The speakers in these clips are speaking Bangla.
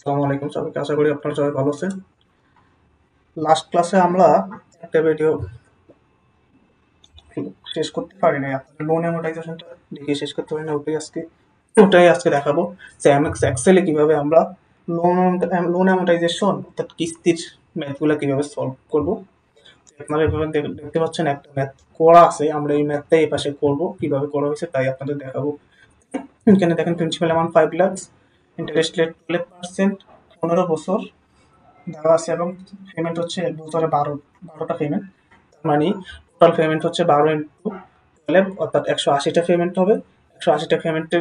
আসসালামু আলাইকুম সবাইকে, আশা করি আপনারা সবাই ভালো আছেন। লাস্ট ক্লাসে আমরা একটা ভিডিও শেষ করতে পারি নাই, আপনাদের লোন অ্যামortization-টা দেখে শেষ করতে পারি না, ওটাই আজকে দেখাবো যে এমএক্স এক্সেলে কিভাবে আমরা লোন লোন অ্যামortization অর্থাৎ কিস্তির ম্যাথগুলো কিভাবে সলভ করব। আপনারা এভাবে দেখতে পাচ্ছেন একটা ম্যাথ করা আছে, আমরা এই ম্যাথটাই এই পাশে করব, কিভাবে করা হয়েছে তাই আপনাদের দেখাবো। এখানে দেখেন principal amount 5 lakh, interest rate 12%, 15 বছর দেওয়া আছে এবং পেমেন্ট হচ্ছে বছরে 12টা পেমেন্ট। তার মানে টোটাল পেমেন্ট হচ্ছে 12 × 12 অর্থাৎ 180টা পেমেন্ট হবে। 180টা পেমেন্টে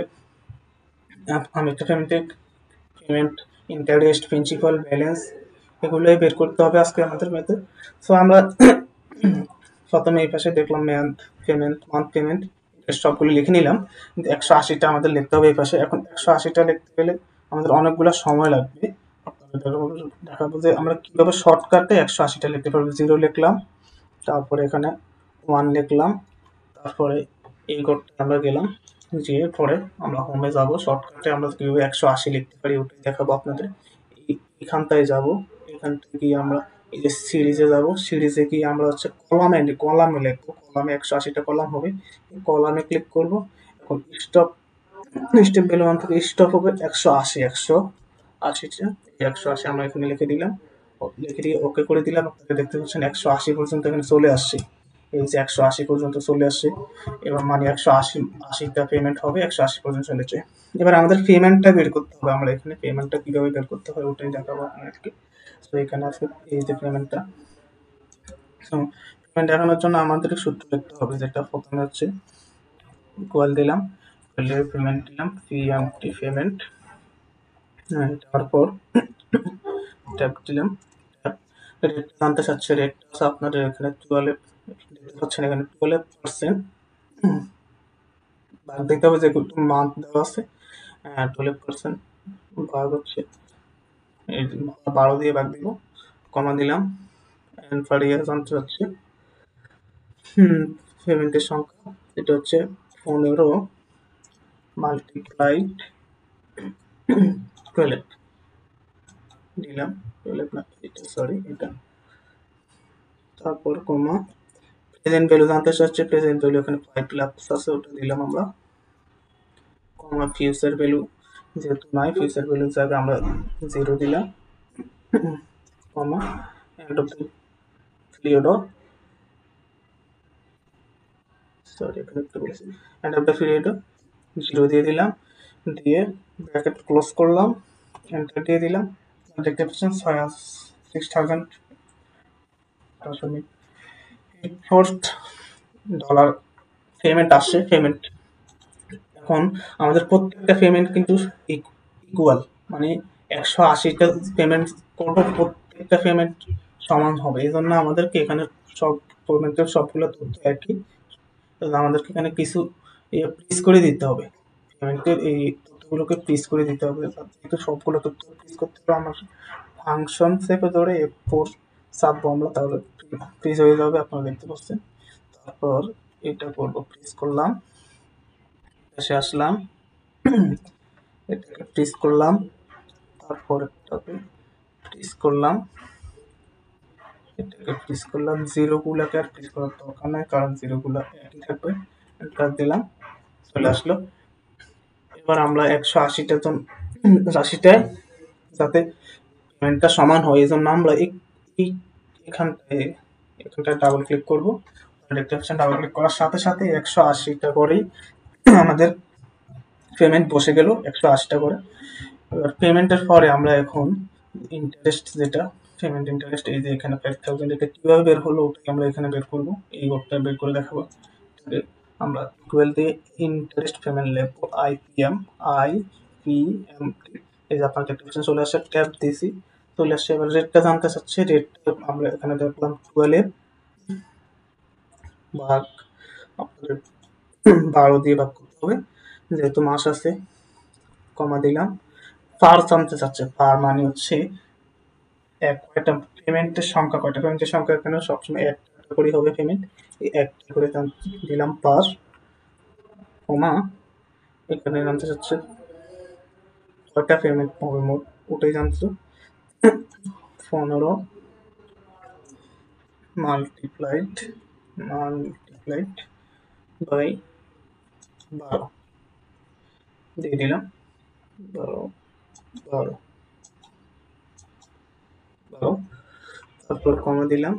আমি একটা পেমেন্ট ইন্টারেস্ট প্রিন্সিপাল ব্যালেন্স এগুলোই বের করতে হবে আজকে আমাদের ম্যাথে। সো আমরা প্রথমে এই পাশে দেখলাম মান্থ পেমেন্ট সবগুলো লিখে নিলাম, কিন্তু 180টা আমাদের লিখতে হবে এই পাশে। এখন 180টা লিখতে গেলে আমাদের অনেকগুলো সময় লাগবে। দেখাবো যে আমরা কিভাবে শর্টকাটে 180টা লিখতে পারবো। 0 লিখলাম, তারপরে এখানে 1 লিখলাম, তারপরে এই ঘরটা আমরা গেলাম, যেয়ে পরে আমরা হোমে যাব। শর্টকাটে আমরা কিভাবে 180 লিখতে পারি ওটাই দেখাবো আপনাদের। এখানটায় যাব, এখান থেকে আমরা এই যে সিরিজে যাব, সিরিজে গিয়ে আমরা হচ্ছে কলামে লিখবো। কলামে 180টা কলাম হবে, কলামে ক্লিক করব। এখন স্টেপ ভ্যালু 1 থেকে স্টপ হবে 180 180 আমরা এখানে লিখে দিলাম, লিখে দিয়ে ওকে করে দিলাম। আপনারা দেখতে পাচ্ছেন 180 পর্যন্ত এখানে চলে আসছে। এই যে 180 পর্যন্ত চলে আসছে, এবার মানে 180টা পেমেন্ট হবে, 180 পর্যন্ত চলেছে। এবার আমাদের পেমেন্টটা বের করতে হবে। আমরা এখানে পেমেন্টটা কিভাবে বের করতে হয় ওটাই দেখাবো আপনাদেরকে। তো এখানে আছে এই যে পেমেন্টটা। তো পেমেন্ট দেখানোর জন্য আমাদের সূত্র লিখতে হবে, যেটা প্রথমে হচ্ছে ইকুয়াল দিলাম, পেমেন্ট দিলাম, পিএমটি পেমেন্ট, তারপর ট্যাব দিলাম। রেট জানতে চাচ্ছে, রেট আছে আপনাদের এখানে 12 দেখতে পাচ্ছেন, এখানে 12%। ভাগ দিতে হবে, যে মান্থ দেওয়া আছে 12% ভাগ হচ্ছে 12 দিয়ে ভাগ দিব, কমা দিলাম। এন্ড পার ইয়ার জানতে চাচ্ছে পেমেন্টের সংখ্যা, এটা হচ্ছে 15 মাল্টিপ্লাইড 12 দিলাম, 12 না এটা সরি এটা, তারপর কমা। প্রেজেন্ট ভ্যালু জানতে চাচ্ছে, প্রেজেন্ট ভ্যালু এখানে 5 লাখ আছে ওটা দিলাম আমরা, কমা। ফিউচার ভ্যালু যেহেতু নাই, ফিউচার ভ্যালুর জায়গায় আমরা 0 দিলাম, comma. End of the period, sorry এখানে একটু বলেছি, এন্ড অফ দ্য পিরিয়ড 0 দিয়ে দিলাম, দিয়ে ব্র্যাকেট ক্লোজ করলাম, এন্টার দিয়ে দিলাম। দেখতে পাচ্ছেন 6000 ডলার পেমেন্ট আসছে। পেমেন্ট এখন আমাদের প্রত্যেকটা পেমেন্ট কিন্তু ইকুয়াল, মানে 180টা পেমেন্ট করবো, প্রত্যেকটা পেমেন্ট সমান হবে। এই জন্য আমাদেরকে এখানে সব পেমেন্টের সবগুলো তথ্য একই, আমাদেরকে এখানে কিছু প্রিস করে দিতে হবে, পেমেন্টের এই তথ্যগুলোকে প্রিস করে দিতে হবে। যেহেতু সবগুলো তথ্য প্রিস করতে হবে, আমার ফাংশন থেকে ধরে এরপর চাপবো আমরা, তাহলে প্রিস হয়ে যাবে, আপনারা দেখতে পাচ্ছেন। তারপর এটা করবো, প্রিস করলাম, এসে আসলাম, এটাকে প্রিস করলাম, তারপর এটাকে প্রিস করলাম, এটাকে প্রিস করলাম। 0 গুলাকে আর প্রিস করার দরকার নাই, কারণ 0 গুলা একই থাকবে। এন্টার দিলাম, চলে আসলো। এবার আমরা 180টা রাশিটায় যাতে পেমেন্টটা সমান হয়, এই জন্য আমরা এখানটায় ডাবল ক্লিক করবো। দেখতে পাচ্ছেন ডাবল ক্লিক করার সাথে সাথে 180টা করেই আমাদের পেমেন্ট বসে গেল, 180টা করে। এবার পেমেন্টের পরে আমরা এখন ইন্টারেস্ট, যেটা পেমেন্ট ইন্টারেস্ট, এই যে এখানে 5000, এটা কিভাবে বের হলো ওটাকে আমরা এখানে বের করবো, এই ঘরটা বের করে দেখাবো। আমরা ইকুয়াল দিয়ে ইন্টারেস্ট পেমেন্ট লিখবো, IPM, এই যে আপনার দেখতে পাচ্ছেন চলে আসছে, ট্যাব দিয়েছি, চলে আসছে। এবার রেটটা জানতে চাচ্ছে, রেটটা আমরা এখানে দেখলাম 12 ভাগ আপনাদের 12 দিয়ে ভাগ করতে হবে, যেহেতু মাস আছে, কমা দিলাম। পার জানতে চাচ্ছে, পার মানে হচ্ছে কয়টা পেমেন্টের সংখ্যা, কয়টা পেমেন্টের সংখ্যা এখানে সবসময় একটা করে হবে পেমেন্ট, এই একটা করে দিলাম পার, কমা। এখানে জানতে চাচ্ছে কয়টা পেমেন্ট হবে মোট, ওটাই জানছো। 15 মাল্টিপ্লাইড বাই 12 দিয়ে দিলাম। 12 12 12, তারপর কমা দিলাম।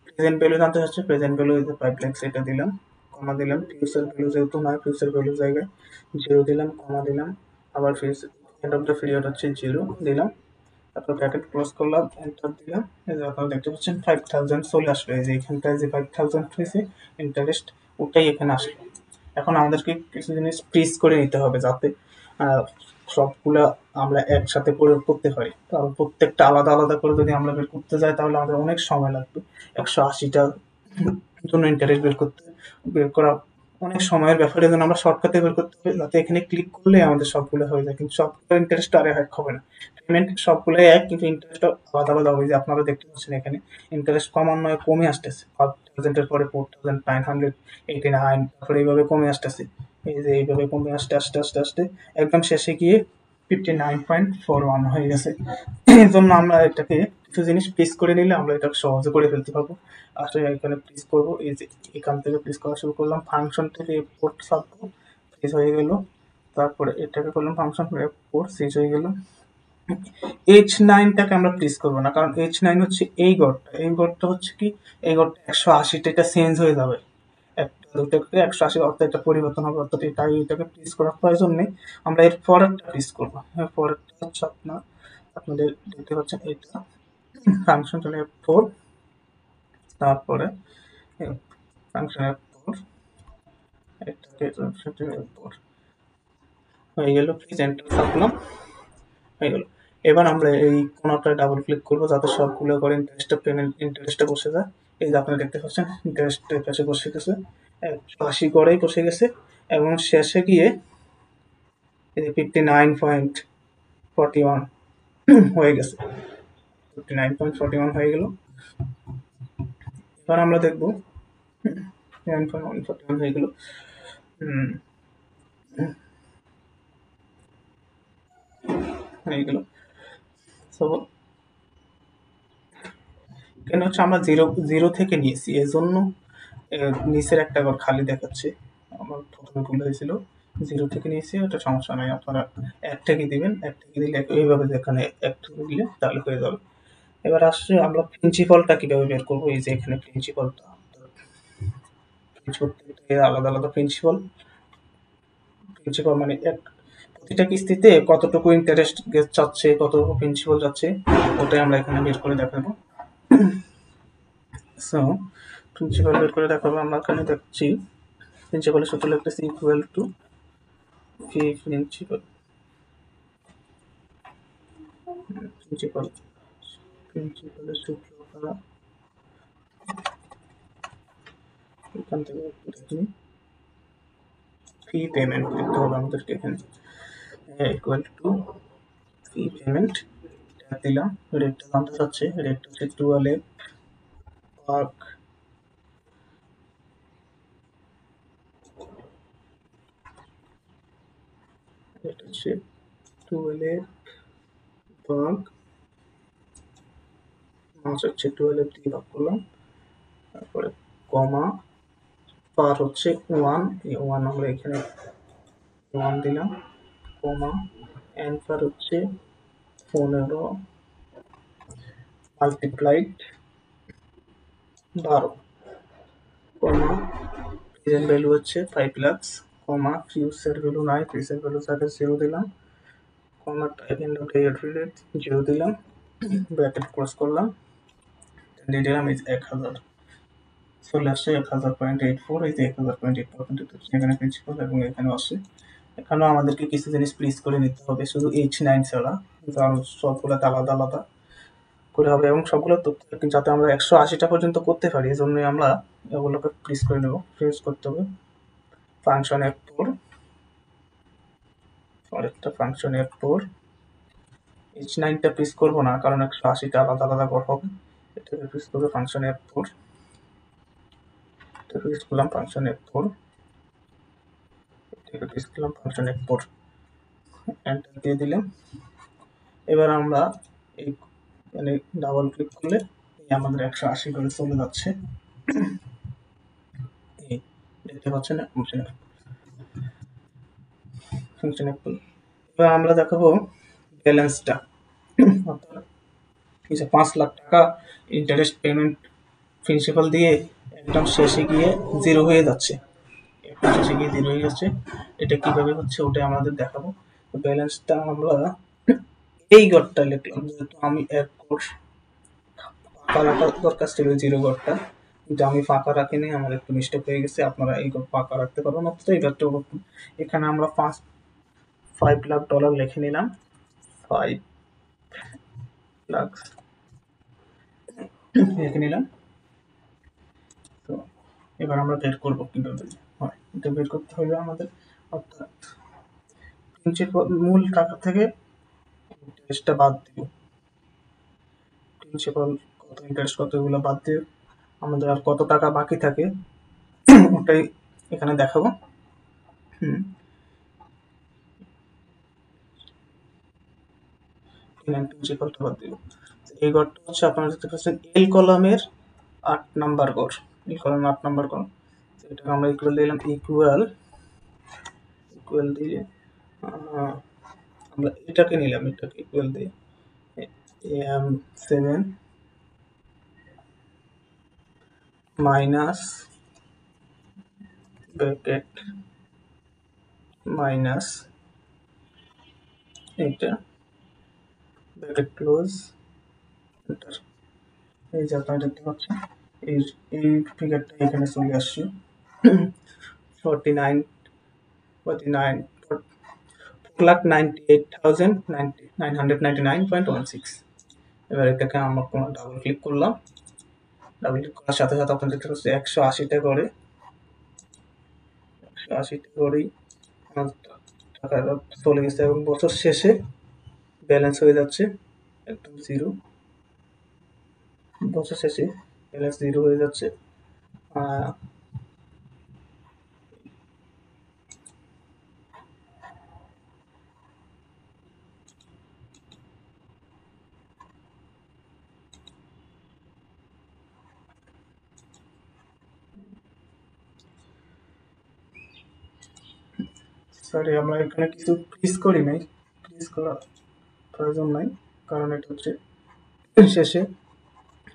প্রেজেন্ট ভ্যালু জানতে চাচ্ছে, প্রেজেন্ট ভ্যালু ইজ 5 লাখ, সেটা দিলাম। কমা দিলাম। ফিউচার ভ্যালু যেহেতু নয়, ফিউচার ভ্যালু জায়গায় 0 দিলাম, কমা দিলাম। আবার future and of the period হচ্ছে 0 দিলাম। তারপর ব্র্যাকেট ক্লোজ করলাম, এন্টার দিলাম। এই যে আপনারা দেখতে পাচ্ছেন 5000 চলে আসলো। এই যে এখানটায় যে 5000 হয়েছে ইন্টারেস্ট, ওটাই এখানে আসলো। এখন আমাদেরকে কিছু জিনিস ফ্রিজ করে নিতে হবে, যাতে সবগুলা আমরা একসাথে প্রয়োগ করতে পারি। কারণ প্রত্যেকটা আলাদা আলাদা করে যদি আমরা বের করতে যাই, তাহলে আমাদের অনেক সময় লাগবে। 180টা জন্য ইন্টারেস্ট বের করা অনেক সময়ের ব্যাপারে, যেন আমরা শর্টকাটে বের করতে হবে, যাতে এখানে ক্লিক করলে আমাদের সবগুলো হয়ে যায়। কিন্তু সবগুলো ইন্টারেস্ট আর এক হবে না। পেমেন্ট সবগুলোই এক, কিন্তু ইন্টারেস্ট আলাদা আলাদা হবে। যে আপনারা দেখতে পাচ্ছেন এখানে ইন্টারেস্ট ক্রমান্বয়ে কমে আসতেছে। 5000 পরে 4989, তারপরে এইভাবে কমে আসতেছে। এই যে এইভাবে কমে আসতে আসতে আসতে আসতে একদম শেষে গিয়ে 59.41 হয়ে গেছে। এই জন্য আমরা এটাকে কিছু জিনিস প্লেস করে নিলে আমরা এটা সহজে করে ফেলতে পারবো। আসলে এখানে প্লেস করবো, এই যে এখান থেকে প্লেস করা শুরু করলাম। ফাংশন থেকে এক্সপোর্ট সাবো প্লেস হয়ে গেল। তারপরে এটাকে করলাম ফাংশন এক্সপোর্ট, শেষ হয়ে গেল। H9টাকে আমরা প্লেস করবো না, কারণ H9 হচ্ছে এই গড়টা। এই গড়টা হচ্ছে কি, এই গড়টা 180টা, এটা চেঞ্জ হয়ে যাবে। একটা দুটো করে 180, অর্থাৎ এটা পরিবর্তন হবে, অর্থাৎ এটাকে প্লেস করার প্রয়োজন নেই। আমরা এর পরেরটা প্লেস করবো। এর পরেরটা হচ্ছে আপনাদের দেখতে পাচ্ছেন এটা ফাংশন চলে F4, তারপরে ফাংশন F4, এটাকে F4 হয়ে গেল। প্লিজ এন্টার থাকলাম, হয়ে গেল। এবার আমরা এই কোণাটা ডাবল ক্লিক করবো, যাতে সবগুলো করে ইন্টারেস্টটা বসে যায়। এই যে আপনারা দেখতে পাচ্ছেন ইন্টারেস্টের কাছে বসে গেছে, 180 গড়েই বসে গেছে। এবং শেষে গিয়ে এই যে 59.41 হয়ে গেছে। 59.41 হয়ে গেল। এবার আমরা দেখবো 59.41 হয়ে গেল। হয়ে গেল। তো এখানে হচ্ছে আমরা জিরো জিরো থেকে নিয়েছি, এজন্য নিচের একটা ঘর খালি দেখাচ্ছে। আমার প্রথমে ভুল হয়েছিল, 0 থেকে নিয়েছি, ওটা সমস্যা নাই। আপনারা 1 থেকে দিবেন, 1 থেকে দিলে এইভাবে এখানে 1 থেকে দিলে তাহলে হয়ে যাবে। এবার আসছে আমরা প্রিন্সিপালটা কিভাবে বের করবো। এই যে এখানে প্রিন্সিপালটা আলাদা আলাদা প্রিন্সিপাল মানে প্রতিটা কিস্তিতে কতটুকু ইন্টারেস্ট চাচ্ছে, কতটুকু প্রিন্সিপাল যাচ্ছে, ওটাই আমরা এখানে বের করে দেখাবো। সো প্রিন্সিপাল বের করে দেখাবো। আমরা এখানে দেখছি প্রিন্সিপালের সূত্র লিখতেছি ইকুয়াল টু পি প্রিন্সিপালের সূত্র আপনারা এখান থেকে দেখি। ফি পেমেন্ট লিখতে হবে আমাদেরকে এখানে, ইকুয়াল টু ফি পেমেন্ট দিলাম। রেটটা জানতে চাচ্ছে, রেটটা হচ্ছে 12 পার্ক, এটা হচ্ছে 12 পার্ক, মাস হচ্ছে 12 দিয়ে ভাগ করলাম। তারপরে কমা, পার হচ্ছে 1, এই 1 আমরা এখানে 1 দিলাম। কমা, অ্যান্সার হচ্ছে 15 মাল্টিপ্লাইড 12, কমা প্রেজেন্ট ভ্যালু হচ্ছে 5 লাখ, কমা ফিউচার ভ্যালু নাই, ফিউচার ভ্যালু সাথে 0 দিলাম। কমা টাইপ এন্ড অফ পিরিয়ড 0 দিলাম। ব্র্যাকেট ক্লোজ করলাম, দিয়ে দিলাম এই 1000 চলে আসছে 1000.84। এই যে 1000.84 এখানে প্রিন্সিপাল এবং এখানে আসছে। এখানেও আমাদেরকে কিছু জিনিস প্লেস করে নিতে হবে, শুধু H9 ছাড়া, কারণ সবগুলো আলাদা আলাদা করে হবে এবং সবগুলো তথ্য যাতে আমরা 180টা পর্যন্ত করতে পারি, এই জন্যই আমরা এগুলোকে প্লেস করে নেব। প্লেস করতে হবে ফাংশন F4, আরেকটা ফাংশন F4। H9টা প্লেস করবো না, কারণ 180টা আলাদা আলাদা করে হবে। এটাকে প্লেস করবো ফাংশন F4, এটা প্লেস করলাম ফাংশন F4, এটাকে প্লেস করলাম ফাংশন F4, এন্টার দিয়ে দিলাম। এবার আমরা এই মানে ডাবল ক্লিক করলে আমাদের 180 করে চলে যাচ্ছে। এই দেখতে পাচ্ছেন না ফাংশন অ্যাপল। এবার আমরা দেখাবো ব্যালেন্সটা, অর্থাৎ 5 লাখ টাকা ইন্টারেস্ট পেমেন্ট প্রিন্সিপাল দিয়ে একদম শেষে গিয়ে জিরো হয়ে যাচ্ছে, একদম শেষে গিয়ে জিরো হয়ে যাচ্ছে। এটা কিভাবে হচ্ছে ওটা আমাদের দেখাবো। ব্যালেন্সটা আমরা এই ঘরটা লিখলাম, যেহেতু আমি এক ঘর ফাঁকা রাখা দরকার ছিল, জিরো ঘরটা, কিন্তু আমি ফাঁকা রাখিনি, আমার একটু মিস্টেক হয়ে গেছে। আপনারা এই ঘর ফাঁকা রাখতে পারবেন, অথচ এই ঘরটা এখানে আমরা $5 লাখ লিখে নিলাম, 5 লাখ লিখে নিলাম। তো এবার আমরা বের করবো কিভাবে হয়। এটা বের করতে হবে আমাদের, অর্থাৎ মূল টাকা থেকে ইন্টারেস্টটা বাদ দিব, প্রিন্সিপাল কত ইন্টারেস্ট কত এগুলো বাদ দিয়ে আমাদের আর কত টাকা বাকি থাকে ওটাই এখানে দেখাবো। প্রিন্সিপালটা বাদ দিব। এই ঘরটা হচ্ছে আপনারা দেখতে পাচ্ছেন এল কলামের 8 নাম্বার ঘর, এল কলামের 8 নাম্বার ঘর। এটাকে আমরা ইকুয়াল দিলাম, ইকুয়াল দিয়ে আমরা এটাকে নিলাম, এটাকে ইকুয়াল দিয়ে AM7 মাইনাস ব্র্যাকেট মাইনাস এটা ব্র্যাকেট ক্লোজ এন্টার। এই যে আপনারা দেখতে পাচ্ছেন এই এই ফিগারটা এখানে চলে আসছে 4,98,999.16। এবার এটাকে আমরা ডাবল ক্লিক করলাম, ডাবল ক্লিক করার সাথে সাথে আপনারা দেখতে পাচ্ছেন 180টা করে, 180টা করেই টাকা চলে গেছে এবং বছর শেষে ব্যালেন্স হয়ে যাচ্ছে একদম জিরো। বছর শেষে ব্যালেন্স জিরো হয়ে যাচ্ছে। সরি, আমরা এখানে কিছু ফ্রিজ করি নাই, ফ্রিজ করার প্রয়োজন নাই, কারণ এটা হচ্ছে শেষে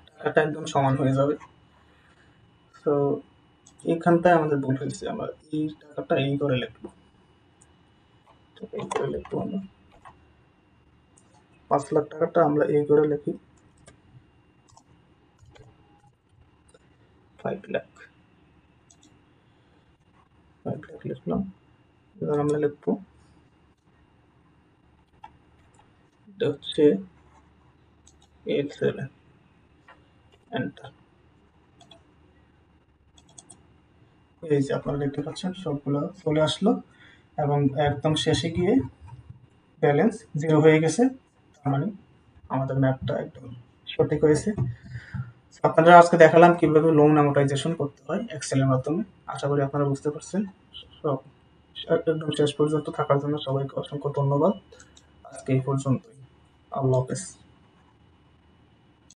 টাকাটা একদম সমান হয়ে যাবে। তো এইখানটায় আমাদের ভুল হয়েছে, আমরা এই টাকাটা এই করে লিখবো, এই করে লিখবো আমরা 5 লাখ টাকাটা আমরা এই করে লিখি 5 লাখ লিখলাম। এবার আমরা লিখবো এটা হচ্ছে L7 এন্টার। এই যে আপনারা দেখতে পাচ্ছেন সবগুলো চলে আসলো এবং একদম শেষে গিয়ে ব্যালেন্স জিরো হয়ে গেছে, তার মানে আমাদের ম্যাপটা একদম সঠিক হয়েছে। আপনারা আজকে দেখালাম কিভাবে লোন অ্যামোর্টাইজেশন করতে হয় এক্সেলের মাধ্যমে। আশা করি আপনারা বুঝতে পারছেন। সব একদম শেষ পর্যন্ত থাকার জন্য সবাইকে অসংখ্য ধন্যবাদ। আজকে এই পর্যন্তই। আল্লাহ হাফেজ।